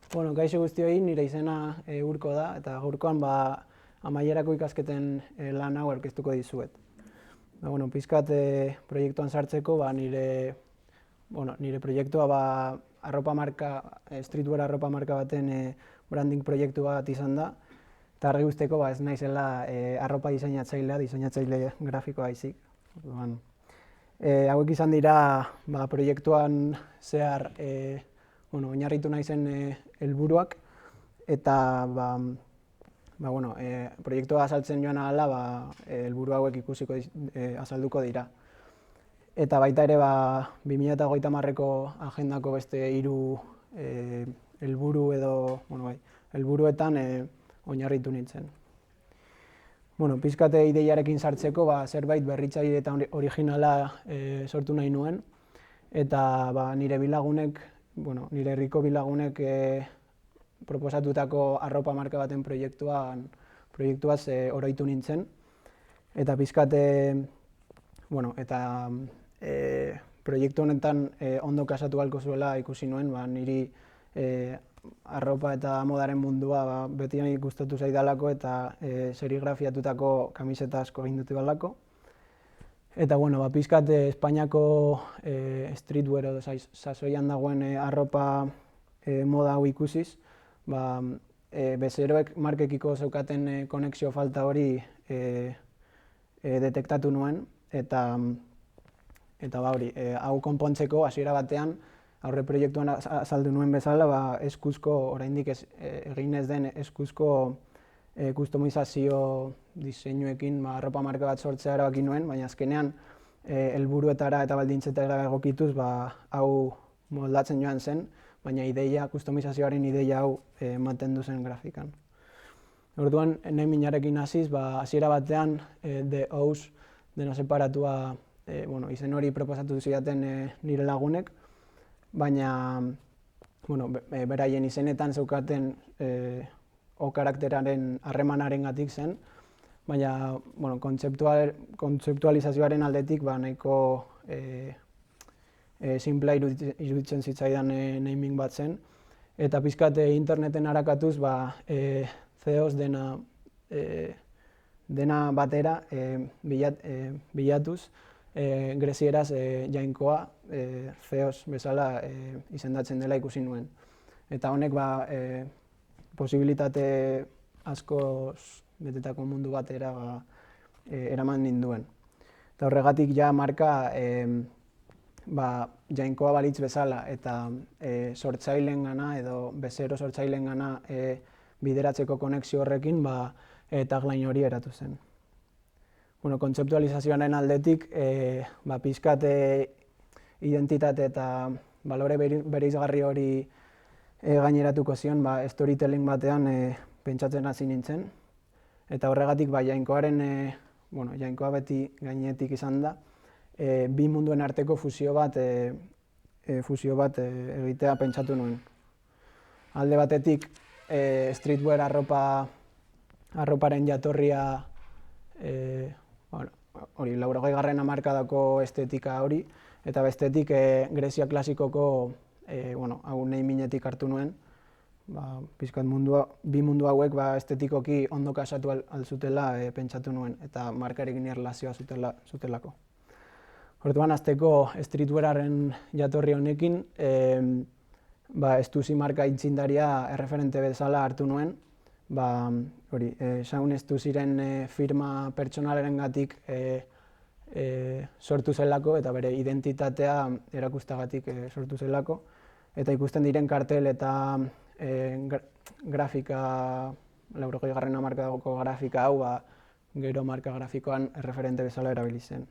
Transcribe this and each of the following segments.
Bueno, kaixo guztioi, nire izena Urko da, eta gaurkoan amaierako ikasketen lan hau aurkeztuko dizuet. Pizkat proiektuan sartzeko, nire proiektua arropa marka, streetwear arropa marka baten branding proiektu bat izan da, eta argi guzteko ez naizela arropa diseinatzaile grafikoa baizik. Hauek izan dira proiektuan zehar oinarritu naizen helburuak, eta proiektua azaltzen joan ahala helburu hauek ikusiko azalduko dira. Eta baita ere 2030ko agendako beste 3 helburu helburuetan oinarritu nintzen. Pizkate ideiarekin sartzeko zerbait berritzaile eta originala sortu nahi nuen, eta nire herriko bilagunek proposatutako arropa marka baten proiektuaz oroitu nintzen, eta proiektu honetan ondo kasatu ahalko zuela ikusi nuen, niri arropa eta modaren mundua beti gustatu zaidalako eta serigrafiatutako kamiseta asko egin dut balako. Eta pizkat Espainiako streetwear edo sasoian dagoen arropa moda hau ikusiz, bezeroek markekiko zeukaten konexio falta hori detektatu nuen, eta hau konpontzeko hasiera batean, aurre proiektuan azaldu nuen bezala, oraindik egin ez den eskuzko kustomizazio diseinuekin arropa marka bat sortzea erabaki nuen, baina azkenean helburuetara eta baldintzetara egokituz hau moldatzen joan zen, baina kustomizazioaren ideia hau mantendu zen grafikan. Orduan, naminarekin hasiz, hasiera batean The O's dena separatua izen hori proposatu zidaten nire lagunek, baina beraien izenetan zeukaten O karakteraren harremanarengatik zen, baina kontzeptualizazioaren aldetik nahiko simplea iruditzen zitzaidan naming bat zen, eta pizkat interneten arakatuz CEOs dena batera bilatuz, grezieraz jainkoa CEOs bezala izendatzen dela ikusi nuen. Eta honek posibilitate askoz betetako mundu batera eraman ninduen. Eta horregatik marka jainkoa balitz bezala eta sortzailengana edo bezero sortzailengana bideratzeko konexio horrekin tagline hori eratu zen. Kontzeptualizazioaren aldetik pizkat identitate eta balore bereizgarri hori gaineratuko zion storytelling batean pentsatzen hasi nintzen, eta horregatik jainkoa beti gainetik izan da, bi munduen arteko fusio bat egitea pentsatu nuen. Alde batetik streetwear arroparen jatorria, 80garren hamarkadako estetika hori, eta bestetik Grezia klasikoko hau naminetik hartu nuen, pizkat bi mundu hauek estetikoki ondo kasatu alzutela pentsatu nuen, eta markarekin erlazioa zutelako. Orduan, hasteko streetweararen jatorri honekin, Stussy marka aitzindaria erreferente bezala hartu nuen, Shaun Stussyren firma pertsonalarengatik sortu zelako, eta bere identitatea erakustagatik sortu zelako, eta ikusten diren kartel eta grafika, 80garren hamarkadako grafika hau, gero marka grafikoan erreferente bezala erabili zen.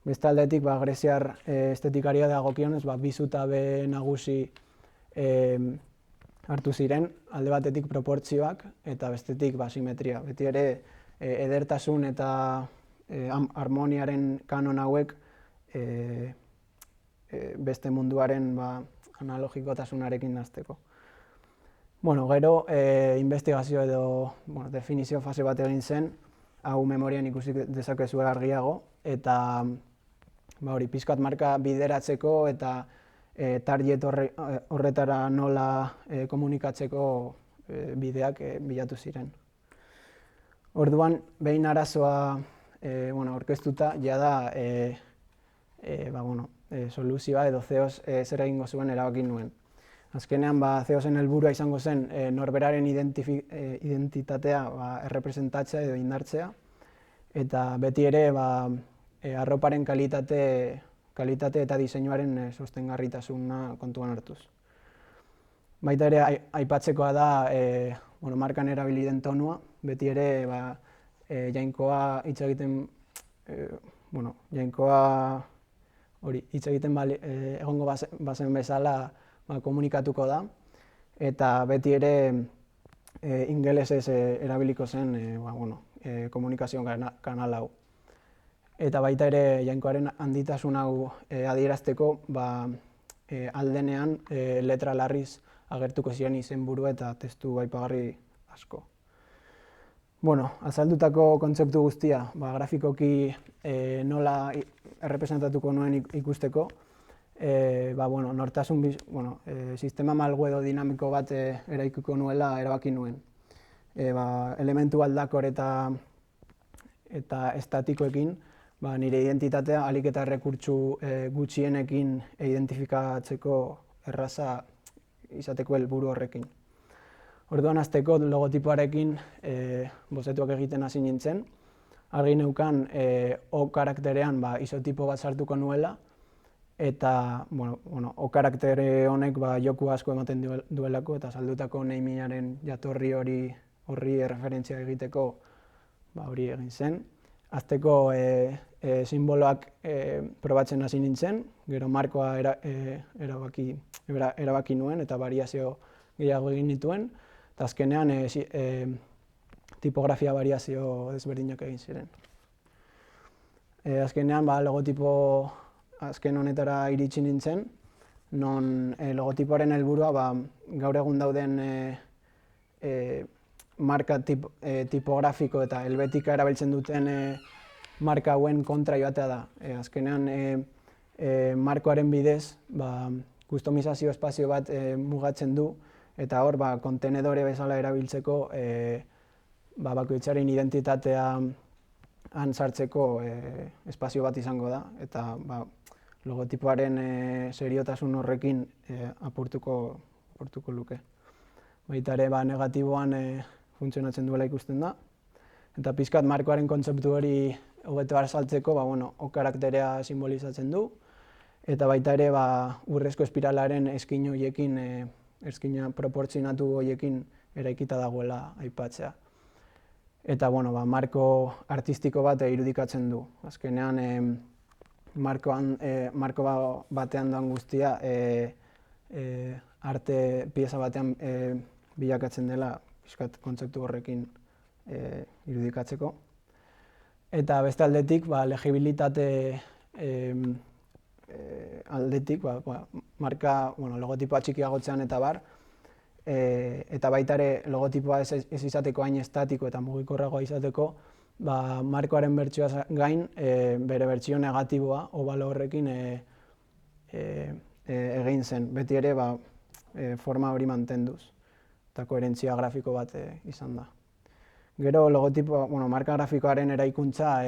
Beste aldetik, greziar estetikaria dagokionez, bi zutabe nagusi hartu ziren, alde batetik proportzioak eta bestetik simetria. Beti ere edertasun eta harmoniaren kanon hauek beste munduaren analogikotasunarekin nazteko. Gero, investigazio edo definizio fase bat egin zen, hau memorian ikusi dezakezu argiago, eta pizkat marka bideratzeko eta target horretara nola komunikatzeko bideak bilatu ziren. Orduan, behin arazoa aurkeztuta, jada soluzioa edo zeoz zer egingo zuen erabaki nuen. Azkenean, zeozen helburua izango zen norberaren identitatea errepresentatzea edo indartzea, eta beti ere arroparen kalitate eta diseinuaren sostengarritasuna kontuan hartuz. Baita ere, aipatzekoa da markan erabili den tonua, beti ere jainkoa hitz egiten egongo bazen bezala komunikatuko da, eta beti ere ingelesez erabiliko zen komunikazio kanal hau. Eta baita ere jainkoaren handitasun hau adierazteko aldenean letra larriz agertuko ziren izenburu eta testu aipagarri asko. Azaldutako kontzeptu guztia grafikoki nola errepresentatuko nuen ikusteko, sistema malgu edo dinamiko bat eraikiko nuela erabaki nuen. Elementu aldakor eta estatikoekin nire identitatea ahalik eta errekurtsu gutxienekin identifikatzeko erraza izateko helburu horrekin. Orduan hasteko logotipoarekin bozetuak egiten hasi nintzen. Argi neukan O karakterean isotipo bat sartuko nuela, eta O karaktere honek joku asko ematen duelako, eta saldutako namingaren jatorri horri erreferentzia egiteko hori egin zen. Hasteko sinboloak probatzen hasi nintzen, gero markoa erabaki nuen eta variazio gehiago egin nituen, eta azkenean tipografia variazio desberdinak egin ziren. Azkenean logotipo azken honetara iritsi nintzen, non logotipoaren helburua gaur egun dauden marka tipografiko eta helbetika erabiltzen duten marka hauen kontra joatea da. Azkenean markoaren bidez kustomizazio espazio bat mugatzen du, eta hor kontenedore bezala erabiltzeko bakoitzaren identitatea han sartzeko espazio bat izango da, eta logotipoaren seriotasun horrekin apurtuko luke. Baita ere negatiboan funtzionatzen duela ikusten da, eta pixkat markoaren kontzeptu hori hobeto azaltzeko O karakterea simbolizatzen du, eta baita ere urrezko espiralaren eskin horiekin, eskina proportzionatu horiekin eraikita dagoela aipatzea. Eta marko artistiko bat irudikatzen du. Azkenean marko batean doan guztia arte pieza batean bilakatzen dela pixkat kontzeptu horrekin irudikatzeko. Eta beste aldetik, legibilitate aldetik, marka logotipoa txikiagotzean eta bar, eta baita ere logotipoa ez izateko hain estatiko eta mugikorragoa izateko, markoaren bertsioaz gain bere bertsio negatiboa obalo horrekin egin zen. Beti ere forma hori mantenduz eta koherentzia grafiko bat izan da. Gero logotipo, marka grafikoaren eraikuntza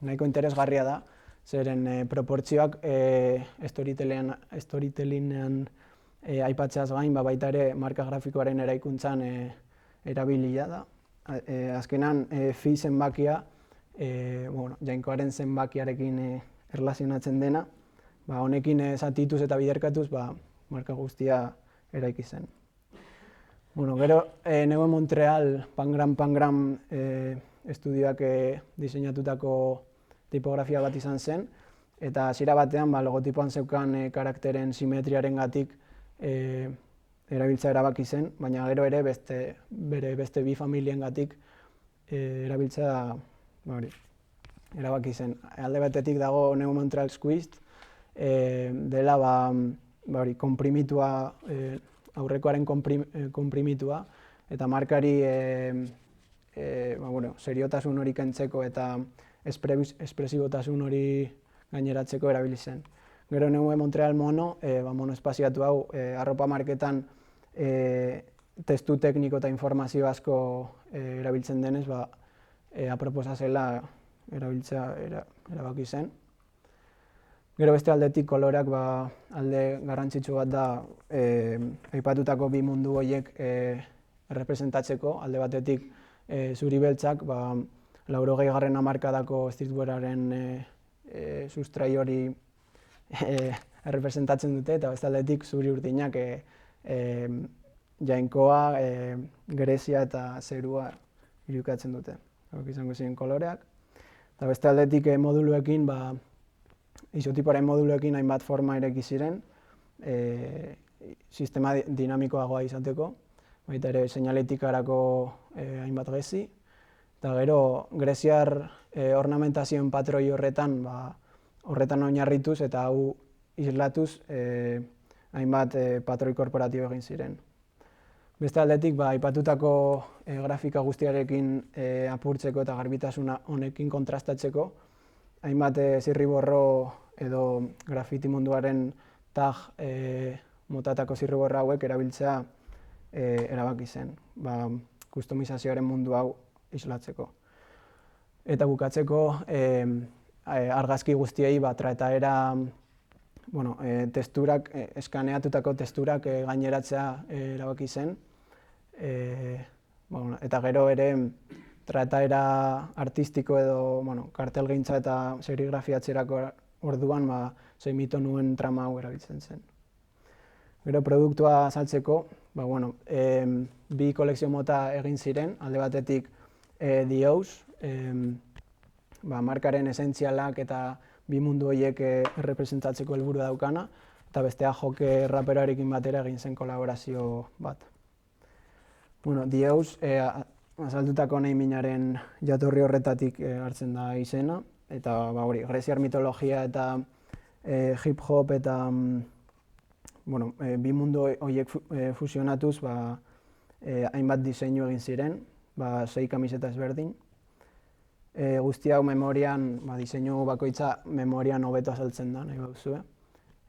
nahiko interesgarria da, zeren proportzioak storytellingean aipatzeaz gain, baita ere marka grafikoaren eraikuntzan erabilia da. Azkenan fi zenbakia, jainkoaren zenbakiarekin erlazionatzen dena, honekin zatituz eta biderkatuz marka guztia eraiki zen. Gero, neuen Montreal Pangram estudioak diseinatutako tipografia bat izan zen, eta hasiera batean logotipoan zeukan karakteren simetriarengatik erabiltza erabaki zen, baina gero ere beste bi familiengatik erabiltza erabaki zen. Alde batetik dago Neuen Montreal Squeezed, dela konprimitua, aurrekoaren konprimitua, eta markari seriotasun hori kentzeko eta espresibotasun hori gaineratzeko erabili zen. Gero neue Montreal Mono, mono espaziatu hau, arropa marketan testu tekniko eta informazio asko erabiltzen denez, aproposa zela erabiltzea erabaki zen. Gero beste aldetik koloreak alde garrantzitsu bat da aipatutako bi mundu horiek errepresentatzeko. Alde batetik zuri beltzak 80. hamarkadako streetwearraren sustrai hori errepresentatzen dute, eta beste aldetik zuri urdinak Jainkoa, Grezia eta zerua irudikatzen dute. Hauek izango ziren koloreak. Eta beste aldetik moduluekin, isotipoaren moduluekin hainbat forma ireki ziren, sistema dinamikoagoa izateko, baita ere seinaletikarako hainbat gezi. Eta gero, greziar ornamentazioen patroi horretan oinarrituz eta hau islatuz hainbat patroi korporatibo egin ziren. Beste aldetik, aipatutako grafika guztiarekin apurtzeko eta garbitasuna honekin kontrastatzeko, hainbat zirriborro edo grafiti munduaren tag motatako zirriborro hauek erabiltzea erabaki zen, kustomizazioaren mundu hau islatzeko. Eta bukatzeko, argazki guztiei trataera testurak, eskaneatutako testurak gaineratzea erabaki zen. Eta gero ere trataera artistiko edo kartelgintza eta serigrafiatzerako orduan 6 tonuen trama hau erabiltzen zen. Gero produktua saltzeko, bi kolekzio mota egin ziren, alde batetik Dios, markaren esentzialak eta bi mundu horiek errepresentatzeko helburu daukana, eta bestea Joke raperoarekin batera egin zen kolaborazio bat. Dios, azaldutako nahiminaren jatorri horretatik hartzen da izena, eta greziar mitologia eta hip-hop eta bi mundu horiek fusionatuz hainbat diseinu egin ziren, 6 kamiseta ezberdin. Guzti hau memorian, diseinu bakoitza memorian hobeto azaltzen da, nahi baduzue,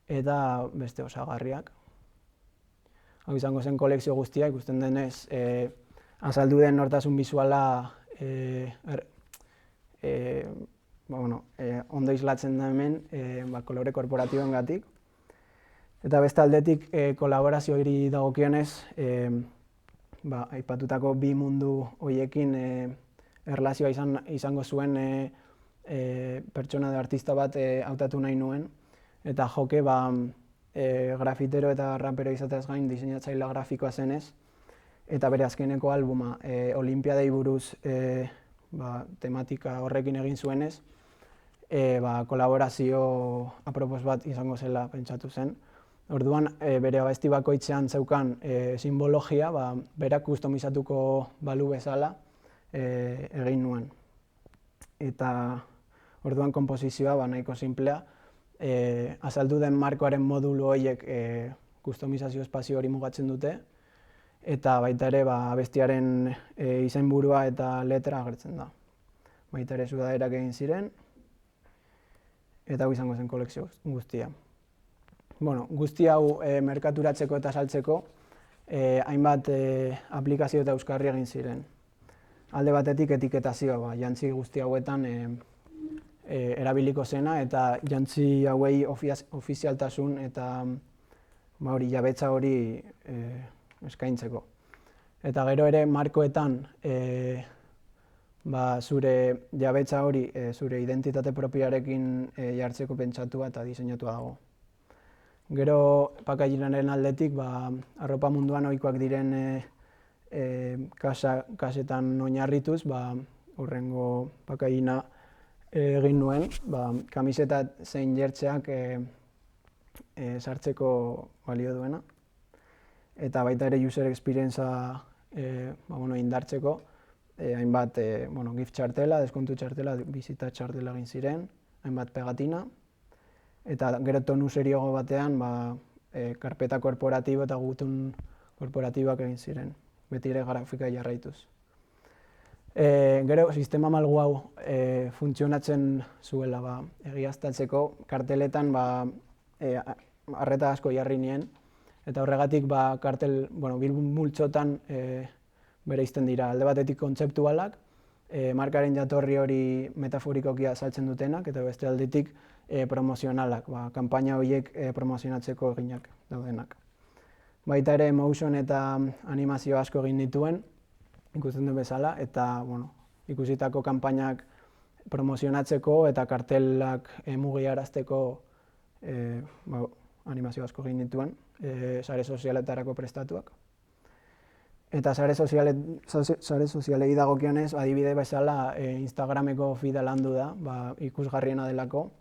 eta beste osagarriak. Hau izango zen kolekzio guztia, ikusten denez, azaldu den nortasun bisuala ondo islatzen da hemen kolore korporatiboengatik. Eta beste aldetik kolaborazio hiri dagokionez, aipatutako bi mundu horiekin erlazioa izango zuen pertsona edo artista bat hautatu nahi nuen, eta Joke grafitero eta rapero izateaz gain diseinatzaile grafikoa zenez, eta bere azkeneko albuma Olimpiadei buruz tematika horrekin egin zuenez, kolaborazio apropos bat izango zela pentsatu zen. Orduan, bere abesti bakoitzean zeukan simbologia, berak kustomizatuko balu bezala egin nuen. Eta orduan konposizioa nahiko simplea, azaldu den markoaren modulu horiek kustomizazio espazio hori mugatzen dute, eta baita ere abestiaren izenburua eta letra agertzen da. Baita ere sudaderak egin ziren, eta hau izango zen kolekzio guztia. Guzti hau merkaturatzeko eta saltzeko hainbat aplikazio eta euskarri egin ziren. Alde batetik etiketazioa, jantzi guzti hauetan erabiliko zena, eta jantzi hauei ofizialtasun eta jabetza hori eskaintzeko. Eta gero ere markoetan zure jabetza hori zure identitate propioarekin jartzeko pentsatua eta diseinatua dago. Gero packagingaren aldetik, arropa munduan ohikoak diren kasetan oinarrituz, hurrengo packagina egin nuen, kamiseta zein jertseak sartzeko balio duena. Eta baita ere user experience-a indartzeko, hainbat gift txartela, deskontu txartela, bizita txartela egin ziren, hainbat pegatina. Eta gero tonu serioago batean, karpeta korporatibo eta gutun korporatibak egin ziren, beti ere grafika jarraituz. Gero, sistema malgu hau funtzionatzen zuela egiaztatzeko, karteletan arreta asko jarri nien, eta horregatik kartel, Bilbo multzotan bereizten dira. Alde batetik kontzeptualak, markaren jatorri hori metaforikoki azaltzen dutenak, eta beste aldetik promozionalak, kanpaina horiek promozionatzeko eginak daudenak. Baita ere motion eta animazio asko egin dituen, ikusten duen bezala, eta ikusitako kanpainak promozionatzeko eta kartelak mugiarazteko animazio asko egin dituen, sare sozialetarako prestatuak. Eta sare sozialei dagokionez, adibide bezala Instagrameko feeda landu da, ikusgarriena delako,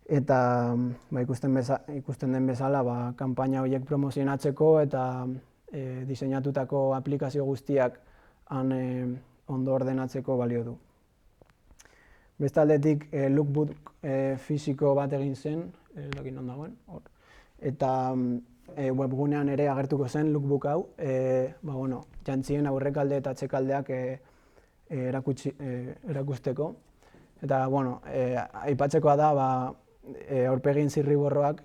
eta ikusten den bezala kanpaina horiek promozionatzeko eta diseinatutako aplikazio guztiak han ondo ordenatzeko balio du. Beste aldetik lookbook fisiko bat egin zen, ez non dagoen, eta webgunean ere agertuko zen lookbook hau, jantzien aurrekalde eta atzekaldeak erakusteko. Eta, aipatzekoa da, aurpegin zirriborroak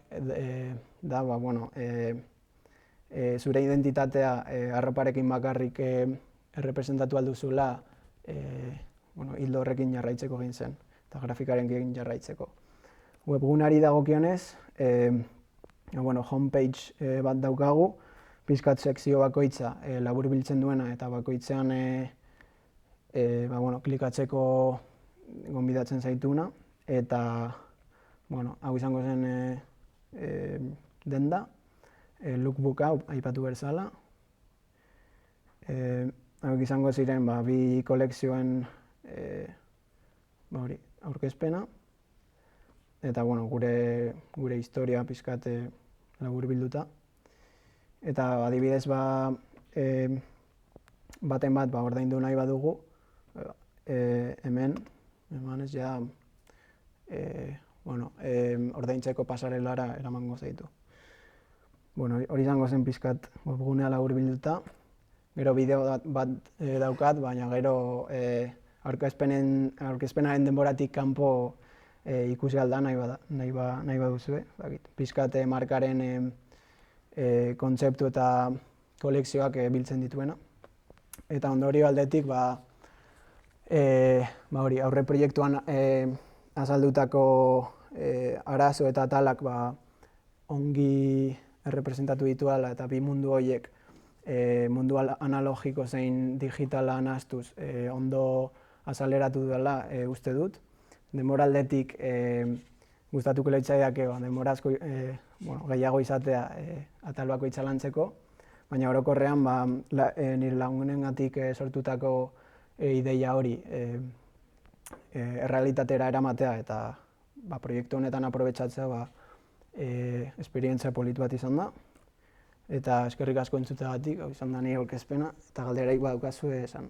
da, zure identitatea arroparekin bakarrik errepresentatu alduzula hildo horrekin jarraitzeko egin zen, eta grafikarekin jarraitzeko. Webgunari dagokionez, homepage bat daukagu, pixkat sekzio bakoitza labur biltzen duena eta bakoitzean klikatzeko gonbidatzen zaituna, eta hau izango zen denda, lookbook hau aipatu berzala. Hau izango ziren bi kolekzioen aurkezpena, eta gure historia pixkat labur bilduta. Eta adibidez baten bat ordaindu nahi badugu, hemen ez ja ordaintzeko pasarelara eramango zaitu. Hori izango zen pixkat webgunea labur bilduta. Gero bideo bat daukat, baina gero aurkezpenaren denboratik kanpo ikusi alda nahi baduzue. Pixkat markaren kontzeptu eta kolekzioak biltzen dituena. Eta ondorio aldetik, aurre proiektuan azaldutako arazo eta atalak ongi errepresentatu dituela eta bi mundu horiek mundu analogiko zein digitala nahastuz ondo azaleratu dela uste dut. Denbora aldetik gustatuko litzaidake denbora asko gehiago izatea atal bakoitza lantzeko, baina orokorrean nire lagunengatik sortutako ideia hori errealitatera eramatea eta proiektu honetan aprobetxatzea esperientzia polit bat izan da. Eta eskerrik asko entzuteagatik, hau izan da nire aurkezpena, eta galderaik badaukazu esan.